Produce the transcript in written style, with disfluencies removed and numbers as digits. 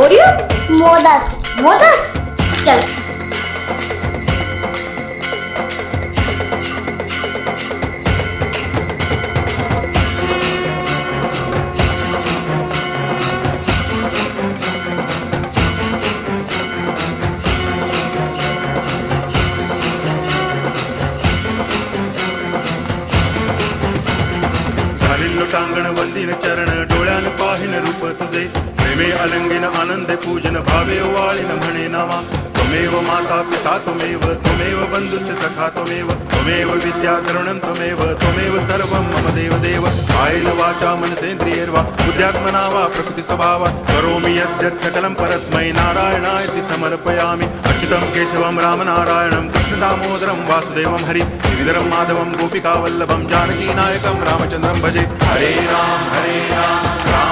Oreo modak modak चल घालील लोटांगण वंदीन चरण डोळ्यान पाहिन रूप तुझे प्रेमे अलंगिन आनंदे पूजन भावे वाळीन म्हणे नामा त्वमेव माता पिता त्वमेव बंधुश्च सखा त्वमेव विद्या तरुणं त्वमेव सर्वं मम देव कायेन वाचा मनसेन्द्रियैर्वा बुद्ध्यात्मना वा प्रकृति स्वभावात् करोमि यद्यत् सकलं परस्मै नारायणायति समर्पयामि अच्युतं केशवं रामनारायणं कृष्णदामोदरं वासुदेवं हरि गिरिधरं माधवं गोपिकावल्लभं जानकीनायकं रामचन्द्रं भजे हरे राम राम